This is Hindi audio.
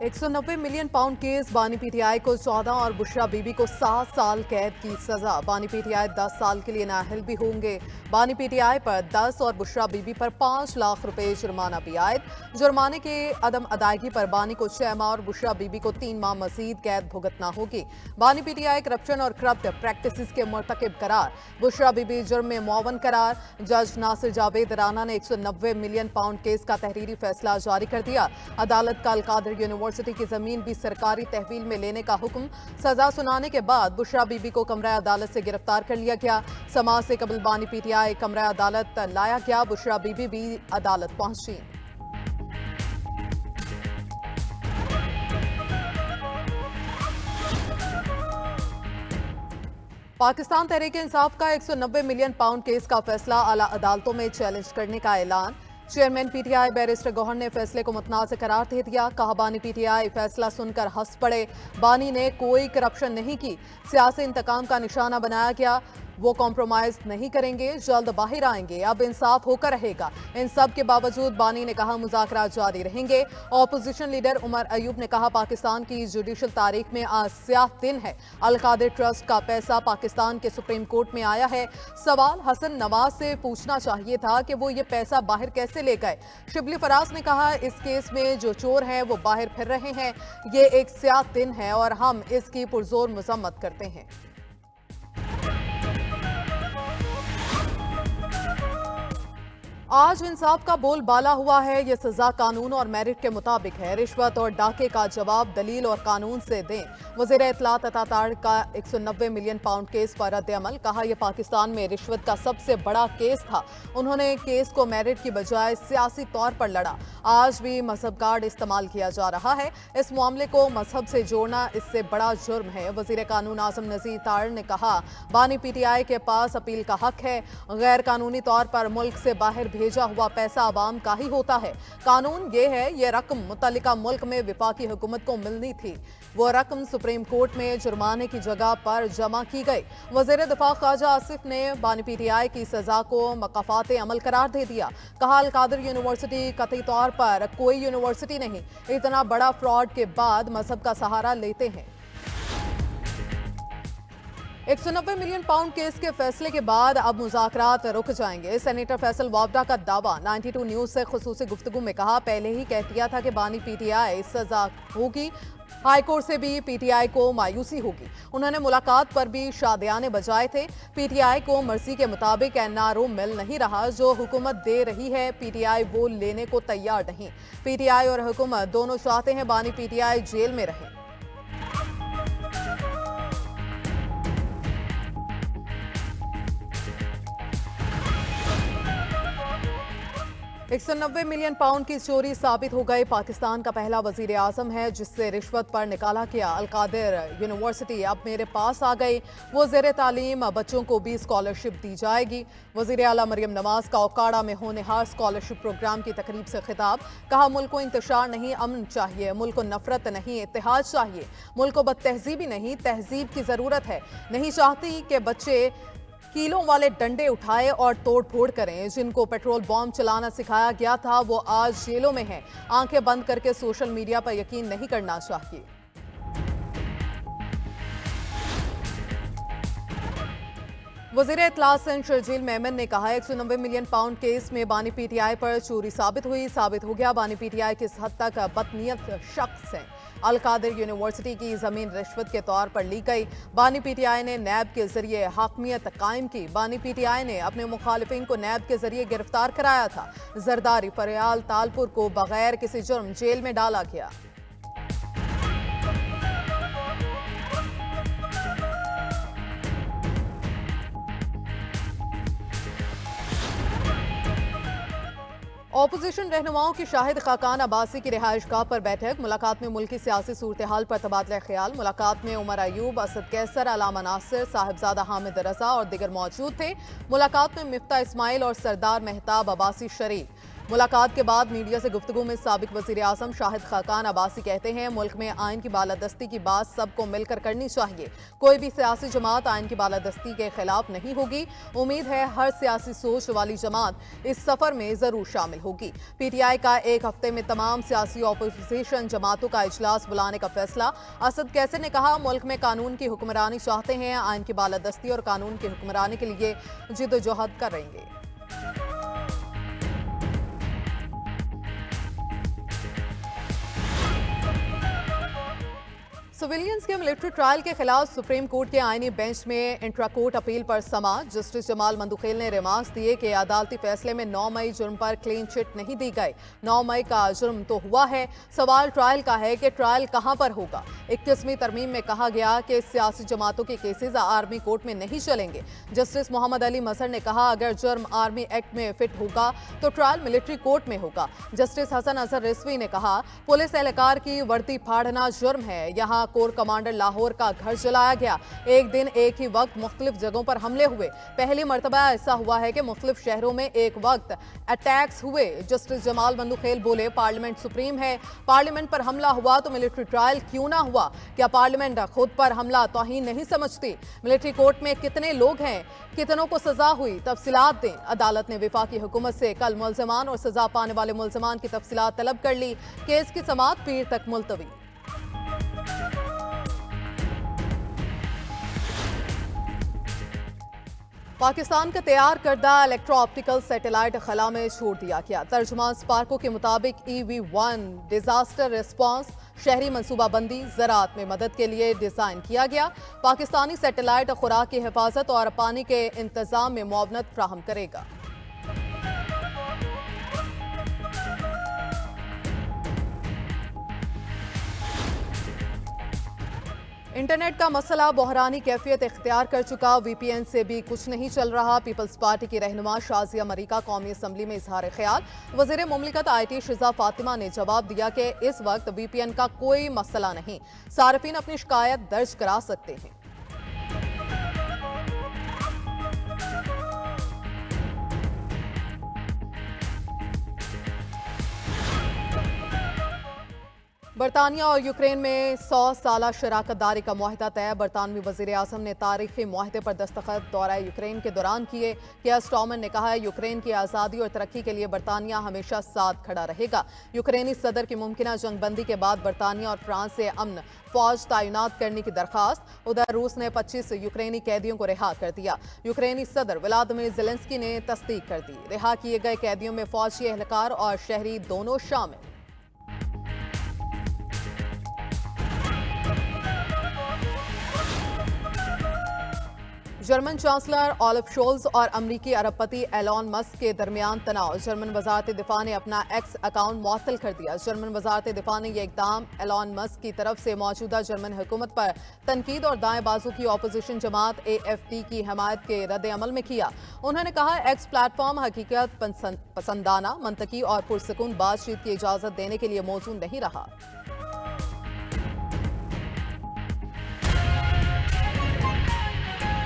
190 मिलियन पाउंड केस बानी पीटीआई को 14 और बुशरा बीबी को 7 साल कैद की सजा। बानी पीटीआई 10 साल के लिए नाअहल भी होंगे। बानी पीटीआई पर 10 और बुशरा बीबी पर 5 लाख रुपए जुर्माना भी आयद। जुर्माने के अदम अदायगी पर बानी को 6 माह और बुशरा बीबी को 3 माह मजीद कैद भुगतना होगी। बानी पीटीआई करप्शन और करप्ट प्रैक्टिसेस के मुर्तकिब करार, बुशरा बीबी जुर्म में मुआवन करार। जज नासिर जावेद राना ने 190 मिलियन पाउंड केस का तहरीरी फैसला जारी कर दिया। अदालत का अलकादिर यूनिवर्सिटी की जमीन भी सरकारी तहवील में लेने का हुक्म। सजा सुनाने के बाद बुशरा बीबी को कमरा अदालत से गिरफ्तार कर लिया गया। समाज से कबल बानी पीटीआई कमरा अदालत लाया गया। बुशरा बीबी भी अदालत पहुंची। पाकिस्तान तहरीक इंसाफ का 190 मिलियन पाउंड केस का फैसला आला अदालतों में चैलेंज करने का ऐलान। चेयरमैन पीटीआई बैरिस्टर गौहर ने फैसले को मुतनाज़ करार दे दिया। कहा, बानी पीटीआई फैसला सुनकर हंस पड़े। बानी ने कोई करप्शन नहीं की, सियासी इंतकाम का निशाना बनाया गया। वो कॉम्प्रोमाइज नहीं करेंगे, जल्द बाहर आएंगे, अब इंसाफ होकर रहेगा। इन सब के बावजूद बानी ने कहा मुज़ाकरात जारी रहेंगे। ऑपोजिशन लीडर उमर अयूब ने कहा, पाकिस्तान की जुडिशल तारीख में आज स्याह दिन है। अलकादिर ट्रस्ट का पैसा पाकिस्तान के सुप्रीम कोर्ट में आया है। सवाल हसन नवाज से पूछना चाहिए था कि वो ये पैसा बाहर कैसे ले गए। शिबली फराज ने कहा, इस केस में जो चोर हैं वो बाहर फिर रहे हैं। ये एक स्याह दिन है और हम इसकी पुरजोर मजम्मत करते हैं। आज इंसाफ का बोल बाला हुआ है। ये सजा कानून और मेरिट के मुताबिक है। रिश्वत और डाके का जवाब दलील और कानून से दें। वज़ीर इत्तलात अतातार का 190 मिलियन पाउंड केस पर रद्द अमल। कहा, यह पाकिस्तान में रिश्वत का सबसे बड़ा केस था। उन्होंने केस को मेरिट की बजाय सियासी तौर पर लड़ा। आज भी मजहब कार्ड इस्तेमाल किया जा रहा है। इस मामले को मजहब से जोड़ना इससे बड़ा जुर्म है। वज़ीर कानून आज़म नज़ीर तार ने कहा, बानी पीटीआई के पास अपील का हक है। गैर कानूनी तौर पर मुल्क से बाहर भेजा हुआ पैसा अवाम का ही होता है। कानून ये है, ये रकम मुतल्लिका मुल्क में विफाकी हुकूमत को मिलनी थी। वो रकम सुप्रीम कोर्ट में जुर्माने की जगह पर जमा की गई। वज़ीर दिफा ख्वाजा आसिफ ने बानी पीटीआई की सजा को मकाफात अमल करार दे दिया। कहा, अलकादिर यूनिवर्सिटी कतई तौर पर कोई यूनिवर्सिटी नहीं। इतना बड़ा फ्रॉड के बाद मजहब का सहारा लेते हैं। 190 मिलियन पाउंड केस के फैसले के बाद अब मुज़ाकरात रुक जाएंगे। सेनेटर फैसल वावडा का दावा 92 न्यूज़ से खुसूसी गुफ्तगू में कहा, पहले ही कह दिया था कि बानी पीटीआई सजा होगी। हाईकोर्ट से भी पीटीआई को मायूसी होगी। उन्होंने मुलाकात पर भी शादियाने बजाए थे। पीटीआई को मर्जी के मुताबिक एनआरओ मिल नहीं रहा। जो हुकूमत दे रही है पीटीआई वो लेने को तैयार नहीं। पीटीआई और हुकूमत दोनों चाहते हैं बानी पीटीआई जेल में रहे। $190 मिलियन पाउंड की चोरी साबित हो गई। पाकिस्तान का पहला वजीर आजम है जिससे रिश्वत पर निकाला गया। अलकादिर यूनिवर्सिटी अब मेरे पास आ गई। वो ज़ेर तालीम बच्चों को भी स्कॉलरशिप दी जाएगी। वजीर आला मरियम नवाज का ओकाड़ा में होनहार स्कॉलरशिप प्रोग्राम की तकरीब से खिताब। कहा, मुल्क को इंतशार नहीं, अमन चाहिए। मुल्क को नफरत नहीं, इत्तेहाद चाहिए। मुल्क को बदतहजीबी नहीं, तहजीब की ज़रूरत है। नहीं चाहती कि बच्चे कीलों वाले डंडे उठाए और तोड़ फोड़ करें। जिनको पेट्रोल बॉम्ब चलाना सिखाया गया था वो आज जेलों में हैं। आंखें बंद करके सोशल मीडिया पर यकीन नहीं करना चाहिए। वज़ीर इत्तलात शर्जील मेमन ने कहा, 190 मिलियन पाउंड केस में बानी पीटीआई पर चोरी साबित हो गया। बानी पीटीआई किस हद तक बदनीयत शख्स हैं। अलकादिर यूनिवर्सिटी की जमीन रिश्वत के तौर पर ली गई। बानी पीटीआई ने नैब के जरिए हाकमियत कायम की। बानी पीटीआई ने अपने मुखालिफिन को नैब के जरिए गिरफ्तार कराया था। जरदारी फरियाल तालपुर को बगैर किसी जुर्म जेल में डाला गया। ऑपोजिशन रहनुमाओं की शाहिद खाकान अब्बासी की रिहाइशगाह पर बैठक। मुलाकात में मुल्की सियासी सूरत हाल पर तबादला ख्याल। मुलाकात में उमर अयूब, असद कैसर, अलामा नासिर, साहिबजादा हामिद रजा और दिगर मौजूद थे। मुलाकात में मिफ्ता इस्माइल और सरदार मेहताब अब्बासी शरीक। मुलाकात के बाद मीडिया से गुफ्तगू में साबिक वजीर आजम शाहिद खाकान अब्बासी कहते हैं, मुल्क में आइन की बालादस्ती की बात सबको मिलकर करनी चाहिए। कोई भी सियासी जमात आइन की बालादस्ती के खिलाफ नहीं होगी। उम्मीद है हर सियासी सोच वाली जमात इस सफर में जरूर शामिल होगी। पीटीआई का एक हफ्ते में तमाम सियासी ऑपोजिशन जमातों का इजलास बुलाने का फैसला। असद कैसर ने कहा, मुल्क में कानून की हुक्मरानी चाहते हैं, आइन की बालादस्ती और कानून की हुक्मरानी के लिए जिद्दोजहद करेंगे। सिविलियंस के मिलिट्री ट्रायल के खिलाफ सुप्रीम कोर्ट के आईनी बेंच में इंट्रा कोर्ट अपील पर समाअत। जस्टिस जमाल मंदुखेल ने रिमार्क्स दिए कि अदालती फैसले में 9 मई जुर्म पर क्लीन चिट नहीं दी गई। 9 मई का जुर्म तो हुआ है, सवाल ट्रायल का है कि ट्रायल कहां पर होगा। 21वीं तरमीम में कहा गया कि सियासी जमातों के केसेस आर्मी कोर्ट में नहीं चलेंगे। जस्टिस मोहम्मद अली मजहर ने कहा, अगर जुर्म आर्मी एक्ट में फिट होगा तो ट्रायल मिलिट्री कोर्ट में होगा। जस्टिस हसन अजहर रिजवी ने कहा, पुलिस एहलकार की वर्दी फाड़ना जुर्म है। यहाँ कोर कमांडर लाहौर का घर जलाया गया। एक दिन एक ही वक्त मुख्तलिफ जगहों पर हमले हुए। पहली मर्तबा ऐसा हुआ है कि मुख्तलिफ शहरों में एक वक्त अटैक्स हुए। जस्टिस जमाल मंदुखेल बोले, पार्लियामेंट सुप्रीम है, पार्लियामेंट पर हमला हुआ तो मिलिट्री ट्रायल क्यों ना हुआ। क्या पार्लियामेंट खुद पर हमला तौहीन नहीं समझती? मिलिट्री कोर्ट में कितने लोग हैं, कितनों को सजा हुई, तफसीलात दें। अदालत ने वफाकी हुकूमत से कल मुल्जिमान और सजा पाने वाले मुल्जिमान की तफसीलात तलब कर ली। केस की समाअत पीर तक मुलतवी। पाकिस्तान का तैयार करदा इलेक्ट्रो ऑप्टिकल सैटेलाइट खला में छोड़ दिया गया। तर्जुमान स्पार्को के मुताबिक EV-1 डिजास्टर रिस्पांस शहरी मनसूबाबंदी ज़राअत में मदद के लिए डिज़ाइन किया गया। पाकिस्तानी सैटेलाइट खुराक की हिफाजत और पानी के इंतजाम में मुआवनत फ्राहम करेगा। इंटरनेट का मसला बहरानी कैफियत इख्तियार कर चुका। VPN से भी कुछ नहीं चल रहा। पीपल्स पार्टी की रहनुमा शाजिया मरीका कौमी असम्बली में इजहार ख्याल। वज़ीर मुमलिकत IT शिजा फातिमा ने जवाब दिया कि इस वक्त VPN का कोई मसला नहीं, सार्फिन अपनी शिकायत दर्ज करा सकते हैं। बरतानिया और यूक्रेन में 100 साला शराकतदारी का मुआहदा तय। बरतानवी वज़ीर आज़म ने तारीखी मुआहदे पर दस्तखत दौरा यूक्रेन के दौरान किए। कियर स्टारमर ने कहा, यूक्रेन की आज़ादी और तरक्की के लिए बरतानिया हमेशा साथ खड़ा रहेगा। यूक्रेनी सदर की मुमकिना जंगबंदी के बाद बरतानिया और फ्रांस से अमन फौज तैनात करने की दरखास्त। उधर रूस ने 25 यूक्रेनी कैदियों को रिहा कर दिया। यूक्रेनी सदर व्लादिमीर ज़ेलेंस्की ने तस्दीक कर दी। रिहा किए गए कैदियों में फौजी एहलकार और शहरी दोनों शामिल। जर्मन चांसलर ओलाफ शोल्ज और अमरीकी अरबपति एलॉन मस्क के दरमियान तनाव। जर्मन वजारत दिफा ने अपना एक्स अकाउंट मुअत्तल कर दिया। जर्मन वजारत दिफा ने यह इकदाम एलॉन मस्क की तरफ से मौजूदा जर्मन हुकूमत पर तनकीद और दाएं बाजू की ऑपोजिशन जमात AFD की हमायत के रद्द अमल में किया। उन्होंने कहा, एक्स प्लेटफॉर्म हकीकत पसंदाना, मंतकी और पुरसकून बातचीत की इजाजत देने के लिए मौजूद नहीं रहा।